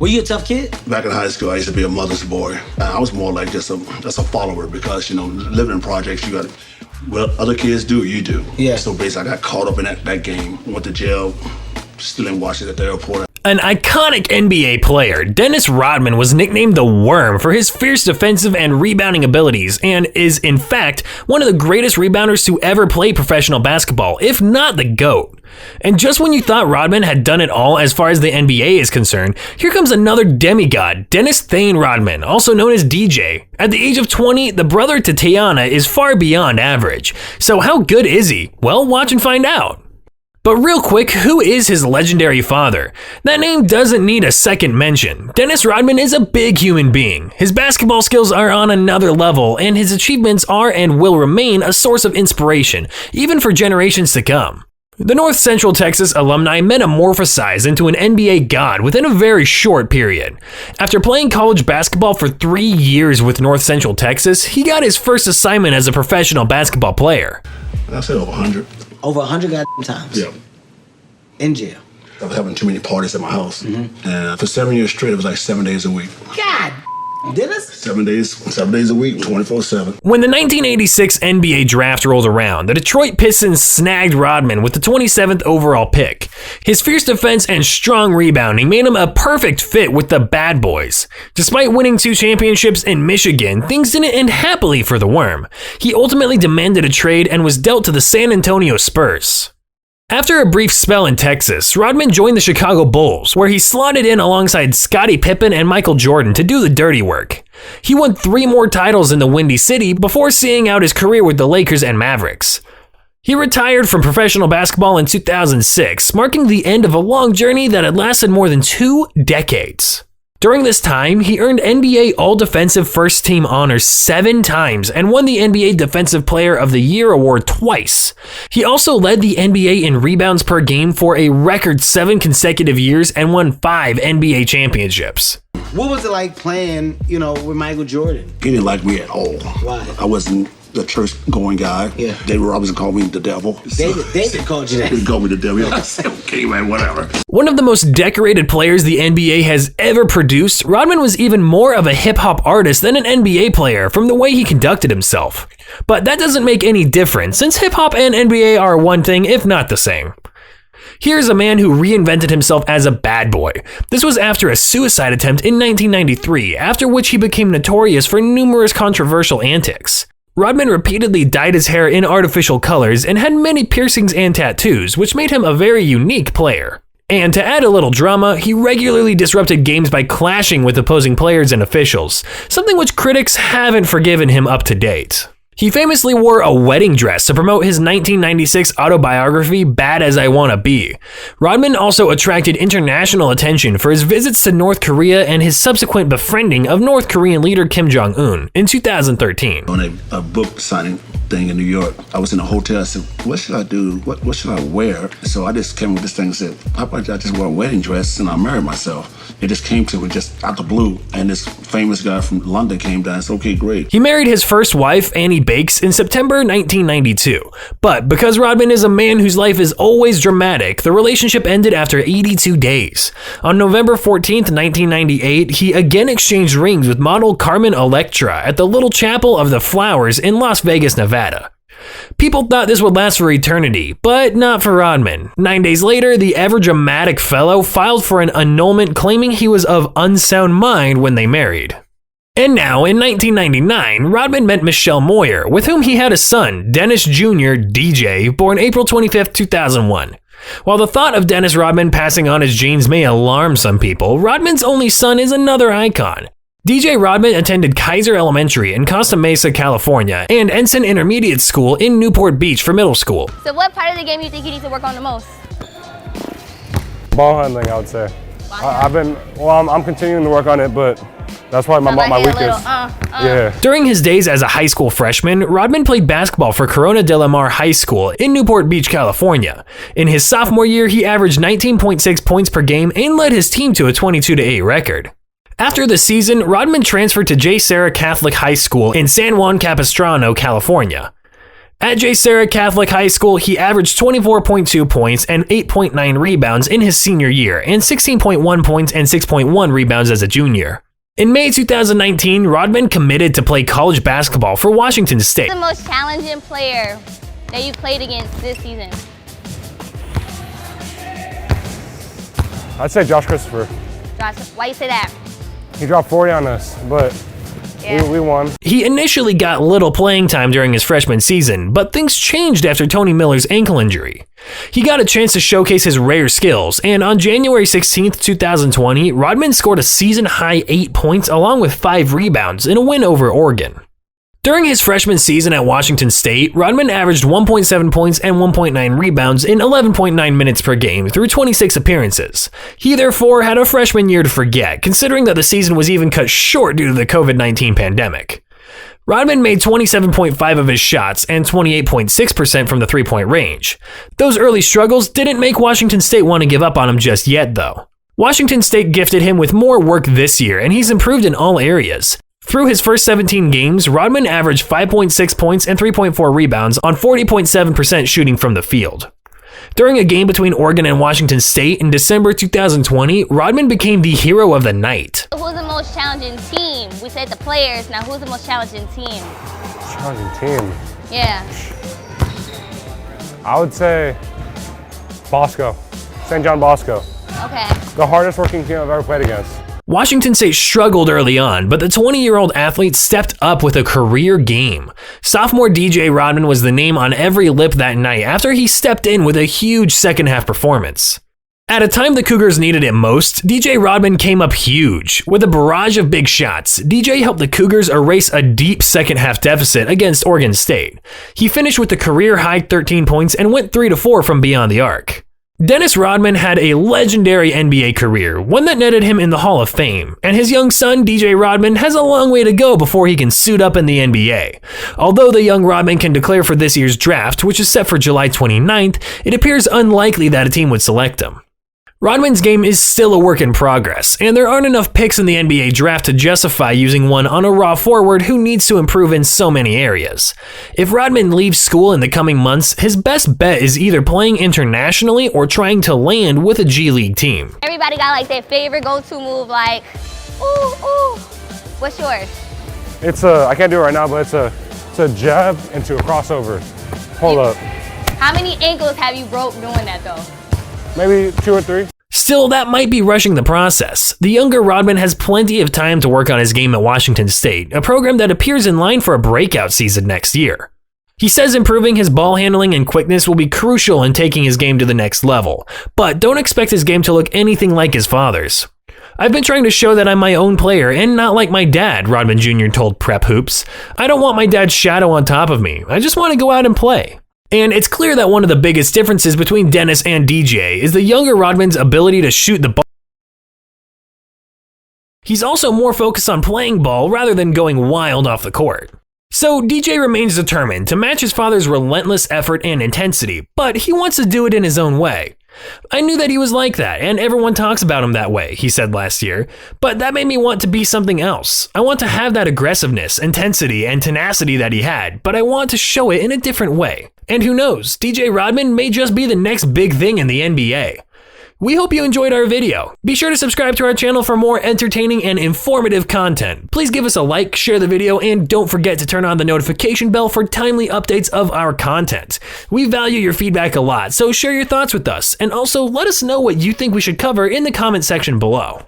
Were you a tough kid? Back in high school, I used to be a mother's boy. I was more like just a follower because, living in projects, you got what other kids do, you do. Yeah. So basically, I got caught up in that game, went to jail, still in Washington at the airport. An iconic NBA player, Dennis Rodman was nicknamed the Worm for his fierce defensive and rebounding abilities and is, in fact, one of the greatest rebounders to ever play professional basketball, if not the GOAT. And just when you thought Rodman had done it all as far as the NBA is concerned, here comes another demigod, Dennis Thane Rodman, also known as DJ. At the age of 20, the brother to Tiana is far beyond average. So how good is he? Well, watch and find out. But real quick, who is his legendary father? That name doesn't need a second mention. Dennis Rodman is a big human being. His basketball skills are on another level, and his achievements are and will remain a source of inspiration, even for generations to come. The North Central Texas alumni metamorphosized into an NBA god within a very short period. After playing college basketball for 3 years with North Central Texas, he got his first assignment as a professional basketball player. I said over 100. Over 100 times? Yeah. In jail? I was having too many parties at my house. And for 7 years straight, it was like 7 days a week. God, Dennis? 7 days a week, 24/7. When the 1986 NBA draft rolled around, the Detroit Pistons snagged Rodman with the 27th overall pick. His fierce defense and strong rebounding made him a perfect fit with the Bad Boys. Despite winning 2 championships in Michigan, things didn't end happily for the Worm. He ultimately demanded a trade and was dealt to the San Antonio Spurs. After a brief spell in Texas, Rodman joined the Chicago Bulls, where he slotted in alongside Scottie Pippen and Michael Jordan to do the dirty work. He won 3 more titles in the Windy City before seeing out his career with the Lakers and Mavericks. He retired from professional basketball in 2006, marking the end of a long journey that had lasted more than 2 decades. During this time, he earned NBA All-Defensive First Team honors 7 times and won the NBA Defensive Player of the Year award twice. He also led the NBA in rebounds per game for a record 7 consecutive years and won 5 NBA championships. What was it like playing, with Michael Jordan? He didn't like me at all. Why? I wasn't the church-going guy. Yeah. David Robinson called me the devil. David called you that. He called me the devil. I said, okay, man, whatever. One of the most decorated players the NBA has ever produced, Rodman was even more of a hip-hop artist than an NBA player from the way he conducted himself. But that doesn't make any difference, since hip-hop and NBA are one thing, if not the same. Here's a man who reinvented himself as a bad boy. This was after a suicide attempt in 1993, after which he became notorious for numerous controversial antics. Rodman repeatedly dyed his hair in artificial colors and had many piercings and tattoos, which made him a very unique player. And to add a little drama, he regularly disrupted games by clashing with opposing players and officials, something which critics haven't forgiven him up to date. He famously wore a wedding dress to promote his 1996 autobiography, Bad As I Wanna Be. Rodman also attracted international attention for his visits to North Korea and his subsequent befriending of North Korean leader Kim Jong-un in 2013. On a book signing thing in New York, I was in a hotel. I said, what should I do? What should I wear? So I just came with this thing and said, how about I just wear a wedding dress and I'll marry myself? It just came to me just out the blue. And this famous guy from London came down and said, okay, great. He married his first wife, Annie Bakes, in September 1992. But because Rodman is a man whose life is always dramatic, the relationship ended after 82 days. On November 14th, 1998, he again exchanged rings with model Carmen Electra at the Little Chapel of the Flowers in Las Vegas, Nevada. People thought this would last for eternity, but not for Rodman. 9 days later, the ever-dramatic fellow filed for an annulment claiming he was of unsound mind when they married. And now, in 1999, Rodman met Michelle Moyer, with whom he had a son, Dennis Jr. DJ, born April 25, 2001. While the thought of Dennis Rodman passing on his genes may alarm some people, Rodman's only son is another icon. DJ Rodman attended Kaiser Elementary in Costa Mesa, California, and Ensign Intermediate School in Newport Beach for middle school. So what part of the game do you think you need to work on the most? Ball handling, I would say. I'm continuing to work on it, but that's probably my weakest. Yeah. During his days as a high school freshman, Rodman played basketball for Corona Del Mar High School in Newport Beach, California. In his sophomore year, he averaged 19.6 points per game and led his team to a 22-8 record. After the season, Rodman transferred to J. Sarah Catholic High School in San Juan Capistrano, California. At J. Sarah Catholic High School, he averaged 24.2 points and 8.9 rebounds in his senior year, and 16.1 points and 6.1 rebounds as a junior. In May 2019, Rodman committed to play college basketball for Washington State. Who's the most challenging player that you played against this season? I'd say Josh Christopher. Josh, why you say that? He dropped 40 on us, but we won. He initially got little playing time during his freshman season, but things changed after Tony Miller's ankle injury. He got a chance to showcase his rare skills, and on January 16, 2020, Rodman scored a season-high 8 points along with 5 rebounds in a win over Oregon. During his freshman season at Washington State, Rodman averaged 1.7 points and 1.9 rebounds in 11.9 minutes per game through 26 appearances. He therefore had a freshman year to forget, considering that the season was even cut short due to the COVID-19 pandemic. Rodman made 27.5% of his shots and 28.6% from the three-point range. Those early struggles didn't make Washington State want to give up on him just yet, though. Washington State gifted him with more work this year, and he's improved in all areas. Through his first 17 games, Rodman averaged 5.6 points and 3.4 rebounds on 40.7% shooting from the field. During a game between Oregon and Washington State in December 2020, Rodman became the hero of the night. Who's the most challenging team? We said the players, now who's the most challenging team? Challenging team. Yeah. I would say Bosco, St. John Bosco. Okay. The hardest working team I've ever played against. Washington State struggled early on, but the 20-year-old athlete stepped up with a career game. Sophomore DJ Rodman was the name on every lip that night after he stepped in with a huge second-half performance. At a time the Cougars needed it most, DJ Rodman came up huge. With a barrage of big shots, DJ helped the Cougars erase a deep second-half deficit against Oregon State. He finished with a career-high 13 points and went 3-4 from beyond the arc. Dennis Rodman had a legendary NBA career, one that netted him in the Hall of Fame, and his young son, DJ Rodman, has a long way to go before he can suit up in the NBA. Although the young Rodman can declare for this year's draft, which is set for July 29th, it appears unlikely that a team would select him. Rodman's game is still a work in progress, and there aren't enough picks in the NBA draft to justify using one on a raw forward who needs to improve in so many areas. If Rodman leaves school in the coming months, his best bet is either playing internationally or trying to land with a G League team. Everybody got like their favorite go-to move, like, ooh, ooh. What's yours? It's I can't do it right now, but it's a jab into a crossover. Hold up. How many ankles have you broke doing that though? Maybe 2 or 3. Still, that might be rushing the process. The younger Rodman has plenty of time to work on his game at Washington State, a program that appears in line for a breakout season next year. He says improving his ball handling and quickness will be crucial in taking his game to the next level, but don't expect his game to look anything like his father's. I've been trying to show that I'm my own player and not like my dad, Rodman Jr. told Prep Hoops. I don't want my dad's shadow on top of me. I just want to go out and play. And it's clear that one of the biggest differences between Dennis and DJ is the younger Rodman's ability to shoot the ball. He's also more focused on playing ball rather than going wild off the court. So DJ remains determined to match his father's relentless effort and intensity, but he wants to do it in his own way. I knew that he was like that, and everyone talks about him that way, he said last year, but that made me want to be something else. I want to have that aggressiveness, intensity, and tenacity that he had, but I want to show it in a different way. And who knows, DJ Rodman may just be the next big thing in the NBA. We hope you enjoyed our video. Be sure to subscribe to our channel for more entertaining and informative content. Please give us a like, share the video, and don't forget to turn on the notification bell for timely updates of our content. We value your feedback a lot, so share your thoughts with us, and also let us know what you think we should cover in the comment section below.